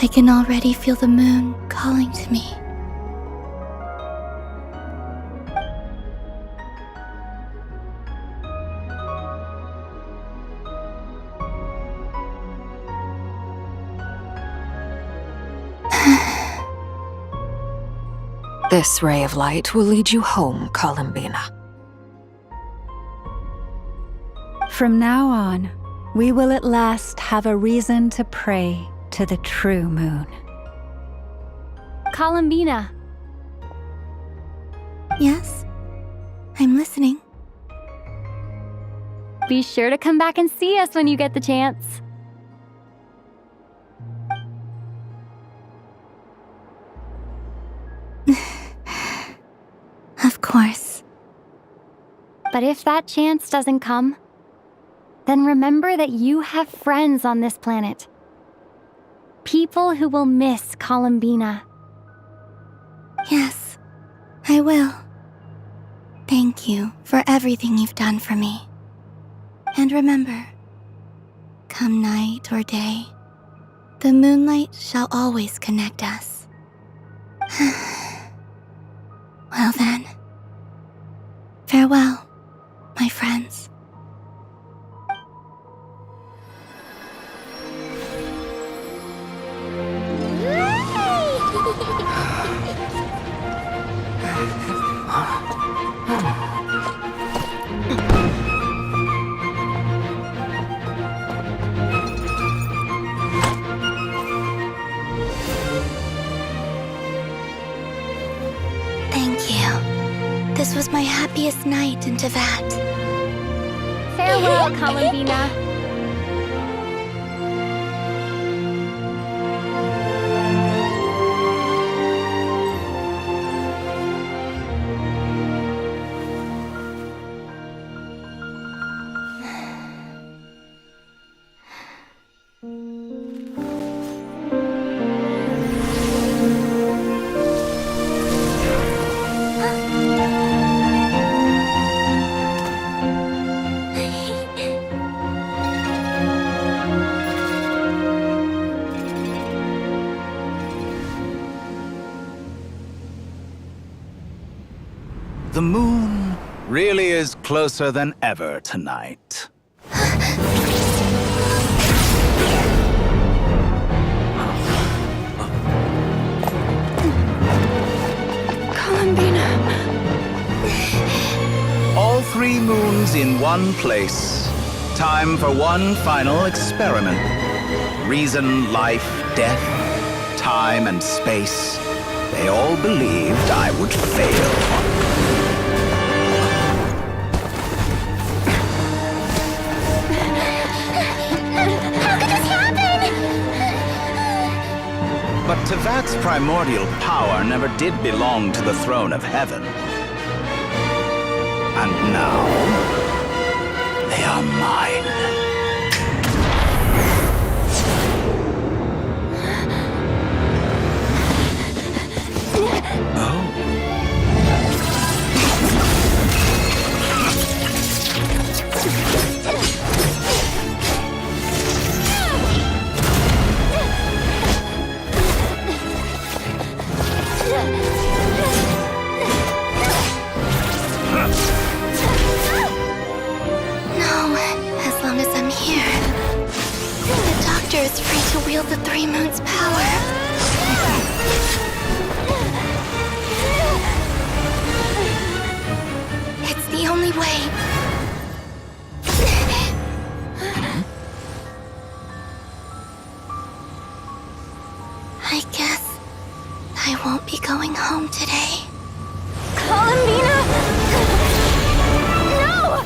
I can already feel the moon calling to me. This ray of light will lead you home, Columbina. From now on, we will at last have a reason to pray to the true moon. Columbina. Yes? I'm listening. Be sure to come back and see us when you get the chance. Of course. But if that chance doesn't come, then remember that you have friends on this planet. People who will miss Columbina. Yes, I will. Thank you for everything you've done for me. And remember, come night or day, the moonlight shall always connect us. Well then, farewell, my friends. Thank you. This was my happiest night in Teyvat. Farewell, Columbina. The moon really is closer than ever tonight. Columbina. All three moons in one place. Time for one final experiment. Reason, life, death, time and space. They all believed I would fail. But Teyvat's primordial power never did belong to the throne of heaven. And now, they are mine. Oh. Is free to wield the Three Moons' power. It's the only way. I guess I won't be going home today. Columbina! No!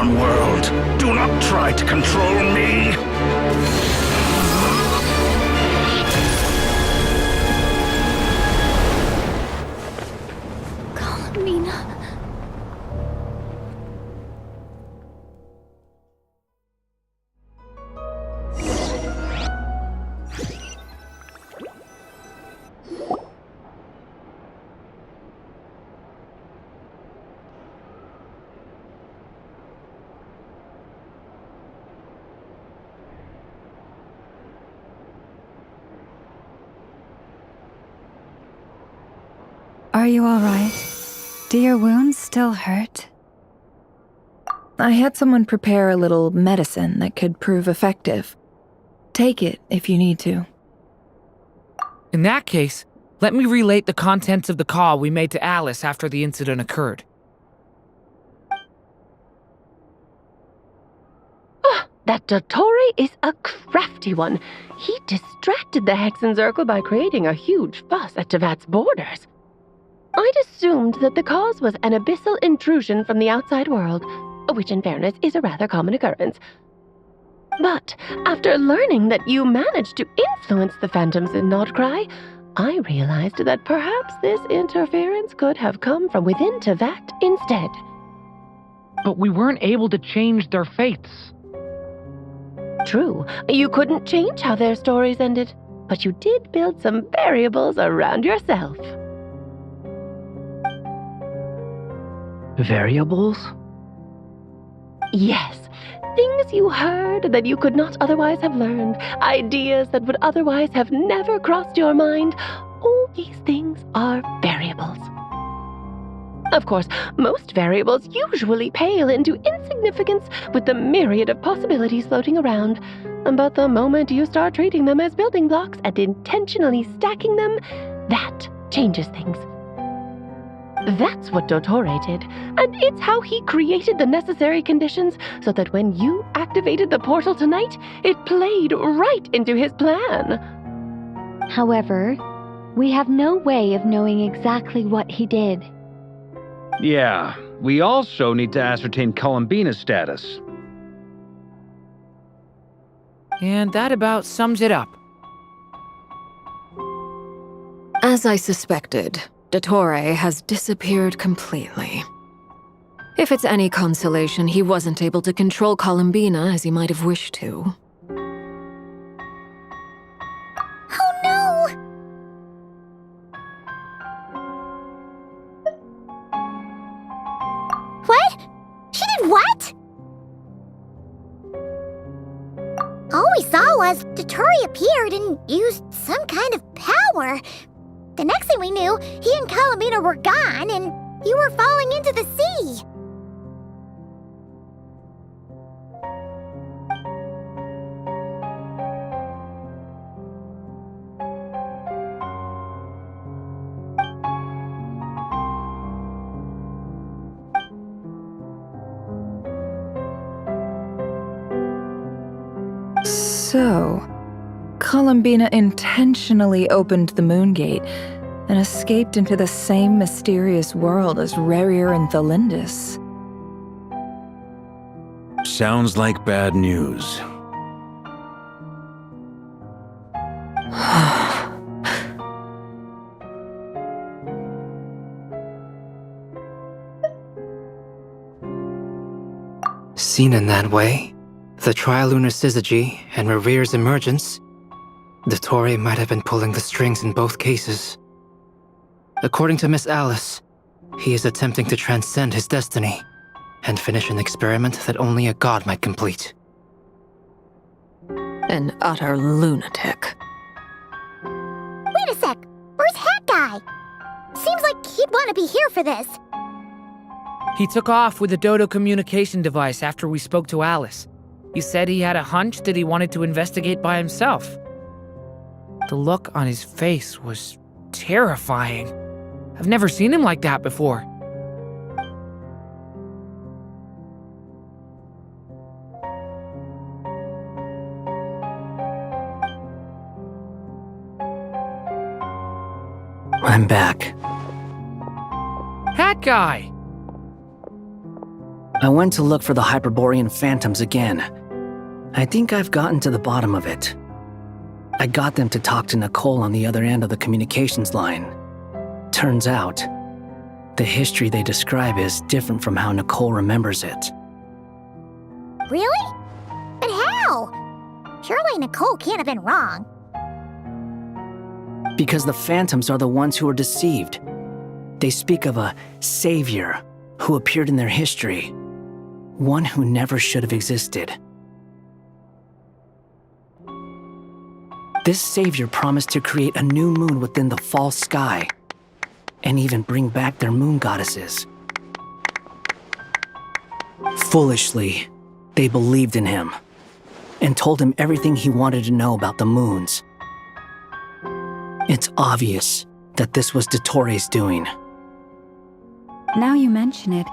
World, do not try to control me! Are you all right? Do your wounds still hurt? I had someone prepare a little medicine that could prove effective. Take it if you need to. In that case, let me relate the contents of the call we made to Alice after the incident occurred. That Dottore is a crafty one. He distracted the Hexenzirkel by creating a huge fuss at Tevat's borders. I'd assumed that the cause was an abyssal intrusion from the outside world, which in fairness is a rather common occurrence. But after learning that you managed to influence the phantoms in Nordcry, I realized that perhaps this interference could have come from within Tevat instead. But we weren't able to change their fates. True, you couldn't change how their stories ended, but you did build some variables around yourself. Variables? Yes, things you heard that you could not otherwise have learned, ideas that would otherwise have never crossed your mind. All these things are variables. Of course, most variables usually pale into insignificance with the myriad of possibilities floating around. But the moment you start treating them as building blocks and intentionally stacking them, that changes things. That's what Dottore did, and it's how he created the necessary conditions so that when you activated the portal tonight, it played right into his plan. However, we have no way of knowing exactly what he did. Yeah, we also need to ascertain Columbina's status. And that about sums it up. As I suspected, Dottore has disappeared completely. If it's any consolation, he wasn't able to control Columbina as he might have wished to. Oh no! What? She did what? All we saw was Dottore appeared and used some kind of power. The next thing we knew, he and Columbina were gone and you were falling into the sea. So, Columbina intentionally opened the Moon Gate and escaped into the same mysterious world as Rerir and Thalindis. Sounds like bad news. Seen in that way, the trilunar syzygy and Rerir's emergence, Dottore might have been pulling the strings in both cases. According to Miss Alice, he is attempting to transcend his destiny and finish an experiment that only a god might complete. An utter lunatic. Wait a sec, where's Hat Guy? Seems like he'd want to be here for this. He took off with the Dodo communication device after we spoke to Alice. He said he had a hunch that he wanted to investigate by himself. The look on his face was terrifying. I've never seen him like that before. I'm back. Hat Guy! I went to look for the Hyperborean phantoms again. I think I've gotten to the bottom of it. I got them to talk to Nicole on the other end of the communications line. Turns out, the history they describe is different from how Nicole remembers it. Really? But how? Surely Nicole can't have been wrong. Because the phantoms are the ones who are deceived. They speak of a savior who appeared in their history. One who never should have existed. This savior promised to create a new moon within the false sky. and even bring back their moon goddesses. Foolishly, they believed in him and told him everything he wanted to know about the moons. It's obvious that this was Dottore doing. Now you mention it,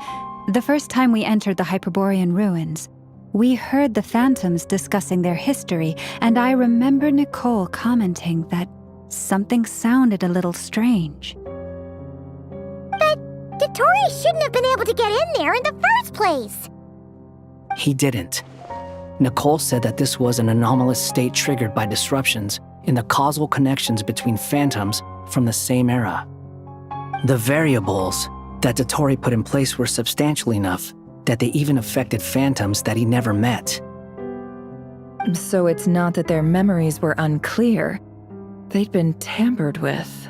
the first time we entered the Hyperborean ruins, we heard the phantoms discussing their history, and I remember Nicole commenting that something sounded a little strange. But Dottore shouldn't have been able to get in there in the first place! He didn't. Nicole said that this was an anomalous state triggered by disruptions in the causal connections between phantoms from the same era. The variables that Dottore put in place were substantial enough that they even affected phantoms that he never met. So it's not that their memories were unclear. They'd been tampered with.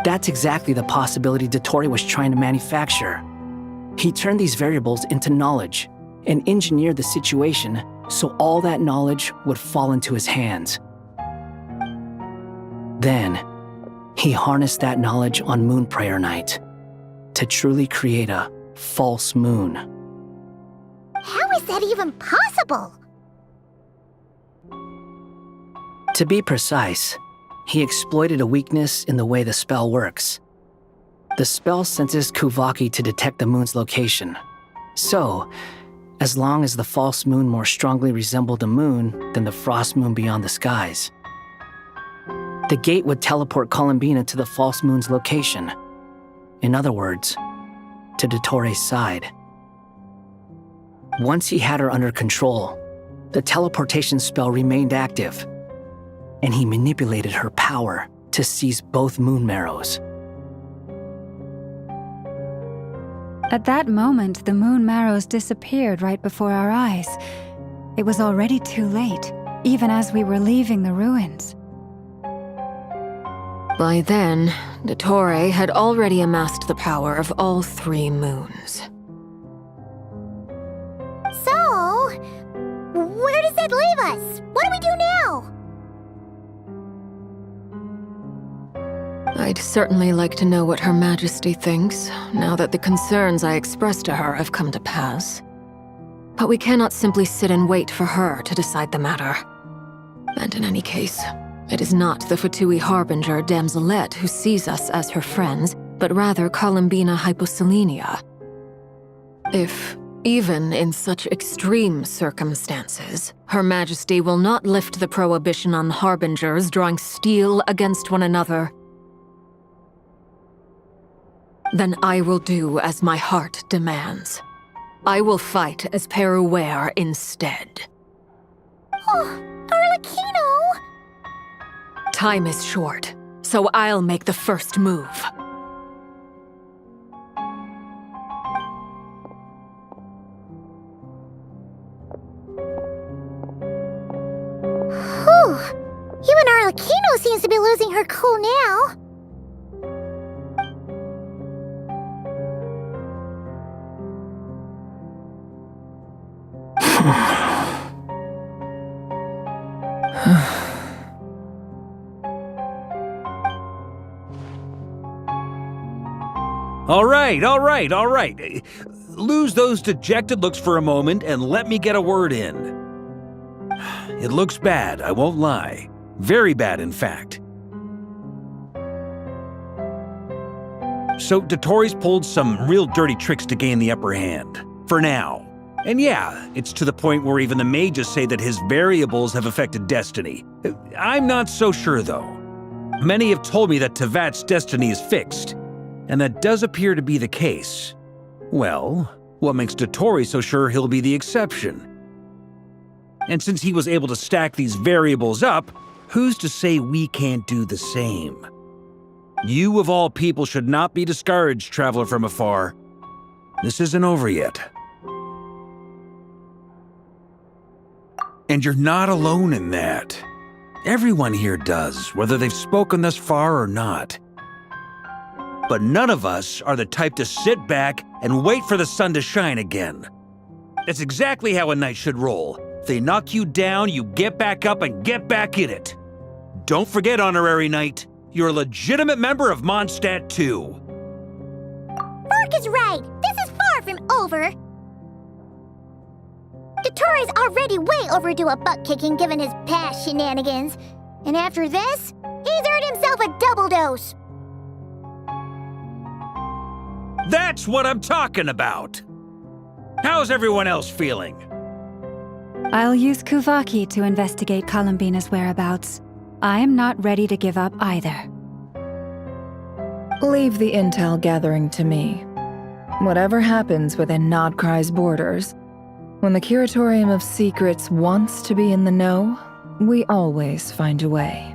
That's exactly the possibility Dottore was trying to manufacture. He turned these variables into knowledge and engineered the situation so all that knowledge would fall into his hands. Then, he harnessed that knowledge on Moon Prayer Night to truly create a false moon. How is that even possible? To be precise, he exploited a weakness in the way the spell works. The spell senses Kuvaki to detect the moon's location. So, as long as the false moon more strongly resembled a moon than the frost moon beyond the skies, the gate would teleport Columbina to the false moon's location. In other words, to Dottore's side. Once he had her under control, the teleportation spell remained active, and he manipulated her power to seize both moon marrows. At that moment, the moon marrows disappeared right before our eyes. It was already too late, even as we were leaving the ruins. By then, Dottore had already amassed the power of all 3 moons. So, where does that leave us? What do we do now? I'd certainly like to know what Her Majesty thinks, now that the concerns I expressed to her have come to pass. But we cannot simply sit and wait for her to decide the matter. And in any case, it is not the Fatui Harbinger Damselette who sees us as her friends, but rather Columbina Hyposelenia. If, even in such extreme circumstances, Her Majesty will not lift the prohibition on Harbingers drawing steel against one another, then I will do as my heart demands. I will fight as Peruware instead. Oh, Arlecchino! Time is short, so I'll make the first move. Whew! Even Arlecchino seems to be losing her cool now. All right. Lose those dejected looks for a moment and let me get a word in. It looks bad, I won't lie. Very bad, in fact. So Dottore's pulled some real dirty tricks to gain the upper hand. For now. And yeah, it's to the point where even the mages say that his variables have affected destiny. I'm not so sure, though. Many have told me that Tevat's destiny is fixed, and that does appear to be the case. Well, what makes Dottore so sure he'll be the exception? And since he was able to stack these variables up, who's to say we can't do the same? You of all people should not be discouraged, traveler from afar. This isn't over yet. And you're not alone in that. Everyone here does, whether they've spoken thus far or not. But none of us are the type to sit back and wait for the sun to shine again. That's exactly how a knight should roll. If they knock you down, you get back up and get back in it. Don't forget, honorary knight, You're a legitimate member of Monstadt too. Fork is right. This is far from over. Dottore already way overdue a butt-kicking given his past shenanigans. And after this, he's earned himself a double dose. That's what I'm talking about! How's everyone else feeling? I'll use Kuvaki to investigate Columbina's whereabouts. I am not ready to give up either. Leave the intel gathering to me. Whatever happens within Nodcry's borders, when the Curatorium of Secrets wants to be in the know, we always find a way.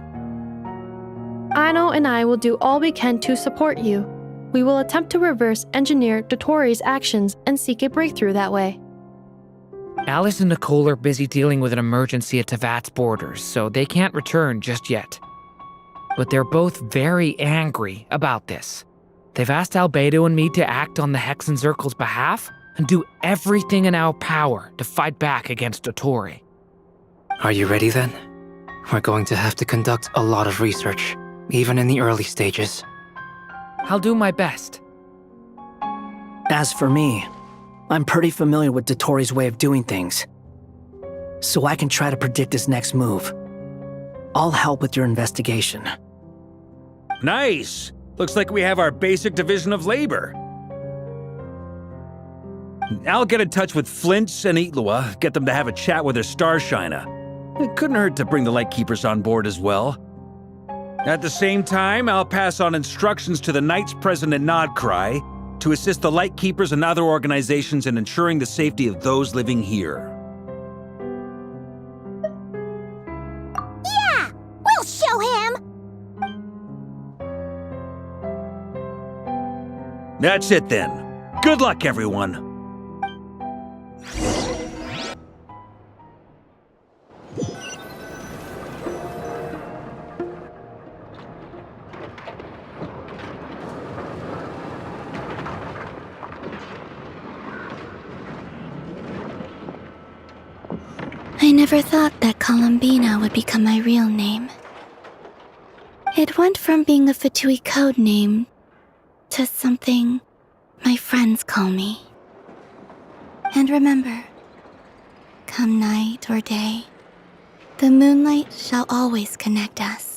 Ano and I will do all we can to support you. We will attempt to reverse engineer Dottore's actions and seek a breakthrough that way. Alice and Nicole are busy dealing with an emergency at Tevat's borders, so they can't return just yet. But they're both very angry about this. They've asked Albedo and me to act on the Hexen Circle's behalf and do everything in our power to fight back against Dottore. Are you ready then? We're going to have to conduct a lot of research, even in the early stages. I'll do my best. As for me, I'm pretty familiar with Dottore's way of doing things, so I can try to predict his next move. I'll help with your investigation. Nice! Looks like we have our basic division of labor. I'll get in touch with Flint's and Itlua, get them to have a chat with their Starshiner. It couldn't hurt to bring the Lightkeepers on board as well. At the same time, I'll pass on instructions to the Knights present in Nodcry to assist the Lightkeepers and other organizations in ensuring the safety of those living here. Yeah! We'll show him! That's it then. Good luck, everyone. I never thought that Columbina would become my real name. It went from being a Fatui code name to something my friends call me. And remember, come night or day, the moonlight shall always connect us.